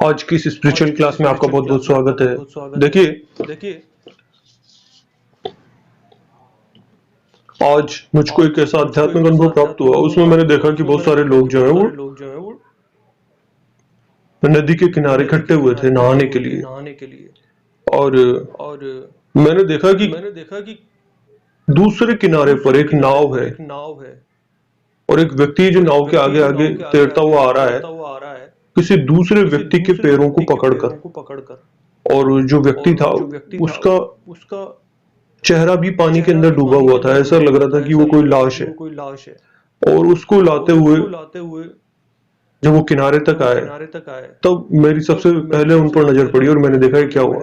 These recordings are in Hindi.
आज की इस स्पिरिचुअल क्लास में आपका बहुत बहुत स्वागत है। देखिए, आज मुझको एक ऐसा आध्यात्मिक अनुभव प्राप्त हुआ, उसमें मैंने देखा कि बहुत सारे लोग जो है वो नदी के किनारे इकट्ठे हुए थे नहाने के लिए। और मैंने देखा कि दूसरे किनारे पर एक नाव है और एक व्यक्ति जो नाव के आगे आगे तैरता हुआ आ रहा है किसी दूसरे व्यक्ति के पैरों को पकड़कर। और जो व्यक्ति था उसका चेहरा भी पानी के अंदर डूबा हुआ था, ऐसा लग रहा था कि वो कोई लाश है। और उसको लाते हुए जब वो किनारे तक आए तब मेरी सबसे पहले उन पर नजर पड़ी और मैंने देखा कि क्या हुआ।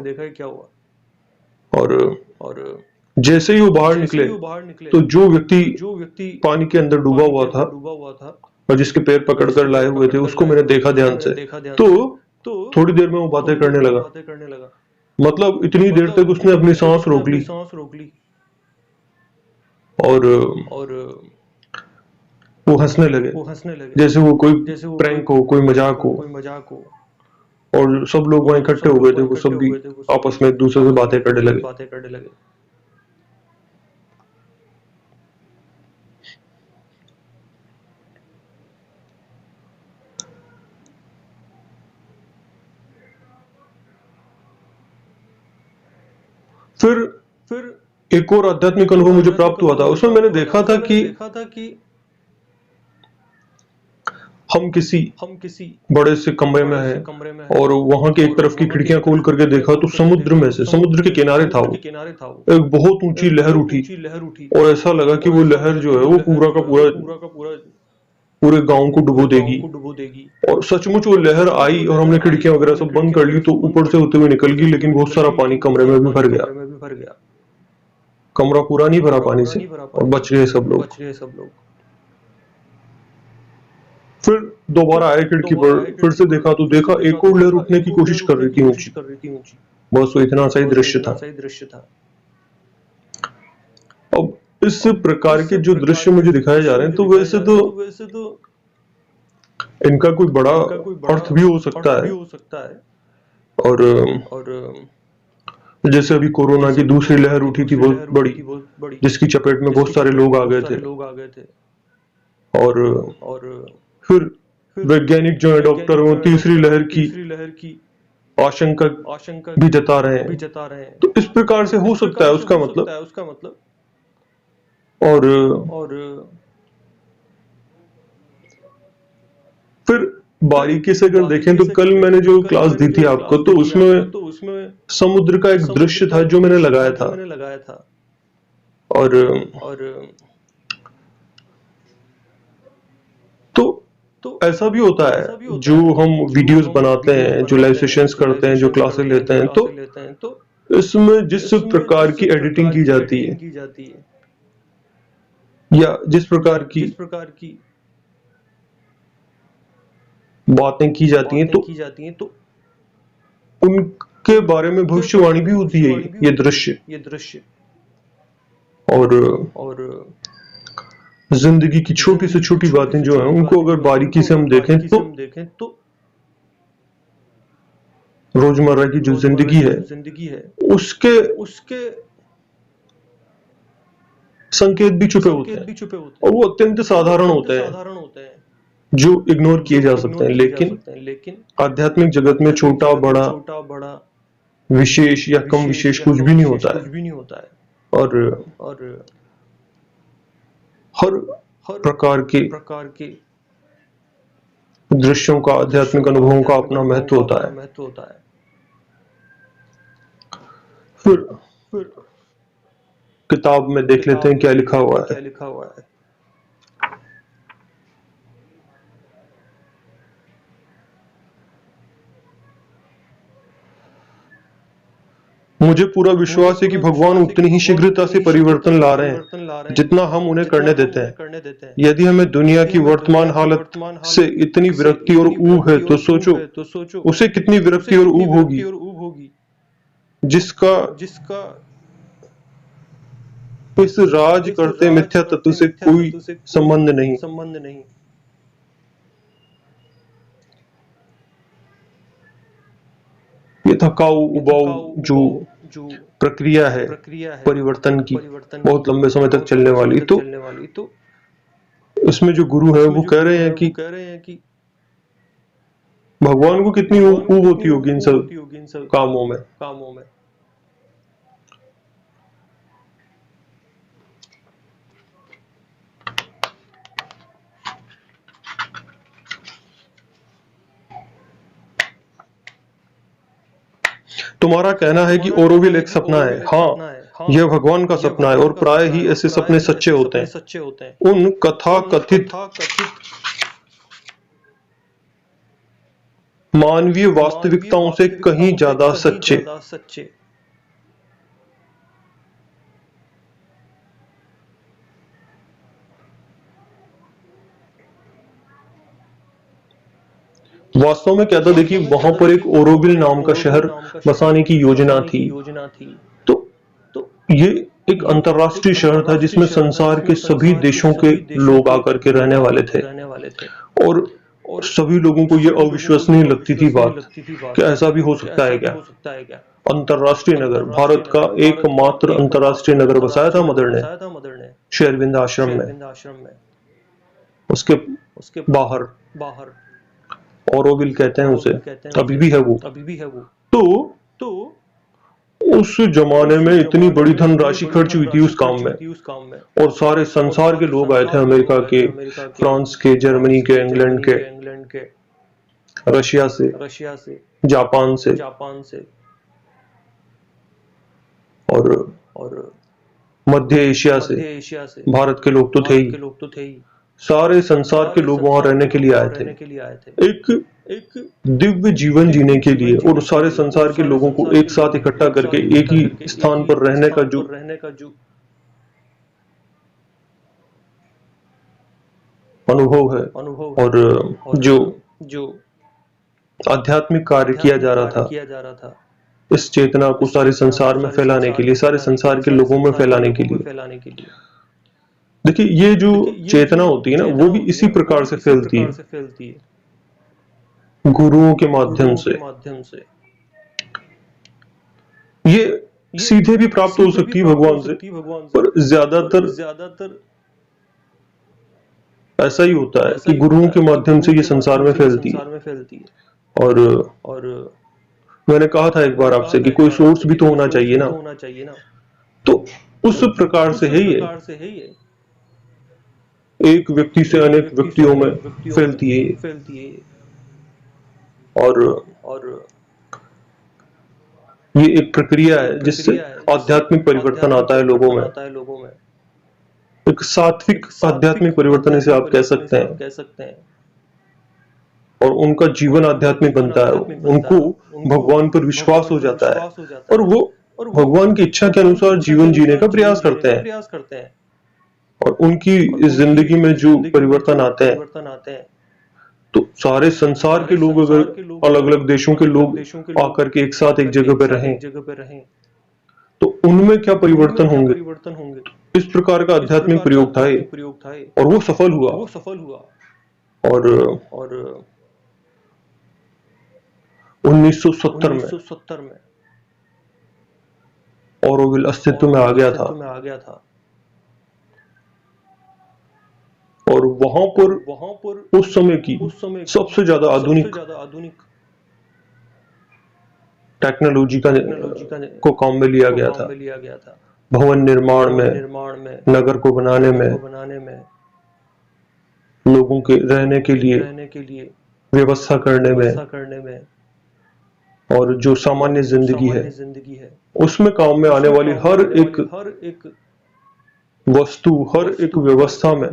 और जैसे ही वो बाहर निकले तो जो व्यक्ति पानी के अंदर डूबा हुआ था और जिसके पैर पकड़कर लाए हुए थे उसको मैंने देखा ध्यान से। तो थोड़ी देर में वो बातें करने लगा, मतलब इतनी देर तक उसने अपनी सांस रोक ली। और वो हंसने लगे जैसे वो कोई प्रैंक हो, कोई मजाक हो। और सब लोग वहां इकट्ठे हो गए थे, वो सब भी आपस में एक दूसरे से बातें करने लगे। फिर एक और आध्यात्मिक अनुभव मुझे प्राप्त हुआ था। उसमें मैंने देखा था कि हम किसी बड़े से कमरे में हैं और वहां के एक तरफ की खिड़कियां खोल करके देखा तो समुद्र के किनारे था वो एक बहुत ऊंची लहर उठी। और ऐसा लगा कि वो लहर जो है वो पूरा का पूरे गांव को डुबो देगी। और सचमुच वो लहर आई और हमने खिड़कियां वगैरह सब बंद कर ली तो ऊपर से होते हुए निकल गई, लेकिन बहुत सारा पानी कमरे में भी भर गया। कमरा पूरा नहीं भरा पानी से और बच गए सब लोग। फिर दोबारा आए खिड़की पर, फिर से देखा तो देखा एक और लहर उठने की कोशिश कर रही थी ऊंची। बस वो इतना सही दृश्य था। अब इस प्रकार के जो दृश्य मुझे दिखाए जा रहे हैं तो वैसे तो इनका कोई बड़ा अर्थ भी हो सकता है। और जैसे अभी कोरोना की दूसरी लहर उठी थी बहुत बड़ी, जिसकी चपेट में बहुत सारे लोग आ गए थे। और फिर वैज्ञानिक जो है डॉक्टर वो तीसरी लहर की आशंका भी जता रहे हैं। तो इस प्रकार से हो सकता है उसका मतलब। और फिर बारीकी से अगर देखें तो कल मैंने जो क्लास दी थी आपको तो उसमें समुद्र का एक दृश्य था जो मैंने लगाया था। और तो ऐसा भी होता है जो हम वीडियोस बनाते हैं, जो लाइव सेशंस करते हैं, जो क्लासेस लेते हैं, तो इसमें जिस प्रकार की एडिटिंग की जाती है या जिस प्रकार की बातें की जाती हैं तो उनके बारे में भविष्यवाणी भी होती है ये दृश्य। और जिंदगी की छोटी से छोटी बातें जो हैं उनको अगर बारीकी से हम देखें तो रोजमर्रा की जो जिंदगी है उसके संकेत भी छुपे होते हैं और वो अत्यंत साधारण होते हैं जो इग्नोर किए जा सकते हैं। लेकिन आध्यात्मिक जगत में छोटा बड़ा विशेष या कम विशेष कुछ भी नहीं होता है। और हर प्रकार के दृश्यों का, आध्यात्मिक अनुभवों का अपना महत्व होता है। फिर किताब में देख लेते हैं क्या लिखा हुआ है। मुझे पूरा विश्वास है कि भगवान उतनी ही शीघ्रता से परिवर्तन ला रहे हैं जितना हम उन्हें करने देते हैं। यदि हमें दुनिया की वर्तमान हालत से इतनी विरक्ति और ऊब है तो सोचो उसे कितनी विरक्ति और ऊब होगी जिसका इस राज करते मिथ्या तत्व से कोई संबंध नहीं। थकाऊ उबाऊ जो प्रक्रिया है परिवर्तन की, बहुत लंबे समय तक चलने वाली, तो इसमें जो गुरु है वो कह रहे हैं कि भगवान को कितनी ऊब होती होगी इन सब कामों में। तुम्हारा कहना है कि ओरोविल एक सपना है। हाँ, यह भगवान का सपना है और प्राय ही ऐसे सपने सच्चे होते हैं। उन कथा कथित मानवीय वास्तविकताओं से कहीं ज्यादा सच्चे। वास्तव में क्या था, देखिए वहां पर एक ओरोविल नाम का शहर बसाने की योजना थी। तो ये एक अंतरराष्ट्रीय शहर था जिसमें संसार के सभी देशों के लोग आकर के रहने वाले थे और सभी लोगों को ये अविश्वसनीय लगती थी बात कि ऐसा भी हो सकता है क्या। अंतरराष्ट्रीय नगर, भारत का एकमात्र अंतरराष्ट्रीय नगर बसाया था मदर ने श्री अरविंद आश्रम में। उसके बाहर ओरोविल कहते हैं उसे, अभी भी है वो। तो उस जमाने में इतनी बड़ी धनराशि खर्च हुई थी उस काम में और सारे संसार के लोग आए थे, अमेरिका के, फ्रांस के, जर्मनी के, इंग्लैंड के, रशिया से, जापान से और मध्य एशिया से। भारत के लोग तो थे ही। सारे संसार के लोग वहां रहने के लिए आए थे, एक दिव्य जीवन जीने के लिए, और सारे संसार के लोगों को एक साथ इकट्ठा करके एक ही स्थान पर रहने का जो अनुभव है और जो आध्यात्मिक कार्य किया जा रहा था, इस चेतना को सारे संसार में फैलाने के लिए, सारे संसार के लोगों में फैलाने के लिए। देखिए ये जो चेतना होती है ना, वो भी इसी प्रकार से फैलती है, गुरुओं के माध्यम से। ये सीधे भी प्राप्त हो सकती है भगवान से, पर ज्यादातर ऐसा ही होता है कि गुरुओं के माध्यम से ये संसार में फैलती है। और मैंने कहा था एक बार आपसे कि कोई सोर्स भी तो होना चाहिए ना, तो उस प्रकार से है ये, एक व्यक्ति से अनेक व्यक्तियों में फैलती है और ये एक प्रक्रिया है जिससे आध्यात्मिक परिवर्तन आता है लोगों में। एक सात्विक आध्यात्मिक परिवर्तन इसे आप कह सकते हैं और उनका जीवन आध्यात्मिक बनता है। उनको भगवान पर विश्वास हो जाता है और वो भगवान की इच्छा के अनुसार जीवन जीने का प्रयास करते हैं और उनकी इस जिंदगी में जो परिवर्तन आते हैं, तो सारे संसार के लोग अगर अलग अलग देशों के लोग आकर के एक साथ एक जगह पर रहें तो उनमें क्या परिवर्तन होंगे। इस प्रकार का आध्यात्मिक प्रयोग था और वो सफल हुआ। और 1970 में ओरोविल अस्तित्व में आ गया था और वहां पर उस समय की सबसे ज्यादा आधुनिक टेक्नोलॉजी को काम में लिया गया था। भवन निर्माण में, नगर को बनाने में, लोगों के रहने के लिए व्यवस्था करने में और जो सामान्य जिंदगी है उसमें काम में आने वाली हर एक वस्तु, हर एक व्यवस्था में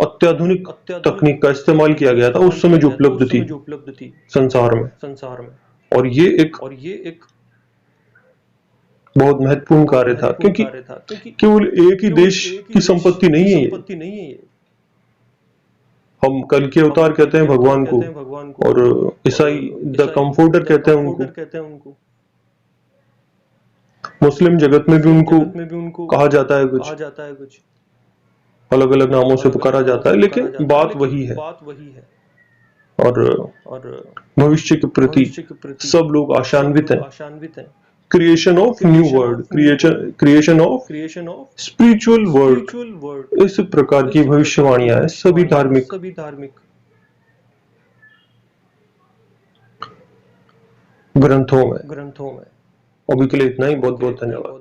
अत्याधुनिक तकनीक का इस्तेमाल किया गया था उस समय जो उपलब्ध थी संसार में। और ये एक बहुत महत्वपूर्ण कार्य था क्योंकि केवल एक ही देश की संपत्ति नहीं है ये। हम कल के अवतार कहते हैं भगवान को और ईसाई द कंफर्टर कहते हैं उनको। मुस्लिम जगत में भी उनको कहा जाता है, कुछ अलग अलग नामों से पुकारा जाता है, लेकिन बात वही है। और भविष्य के प्रति सब लोग आशान्वित हैं। Creation of new world, creation of spiritual world, इस प्रकार की भविष्यवाणियां हैं सभी धार्मिक ग्रंथों में। अभी के लिए इतना ही। बहुत बहुत धन्यवाद।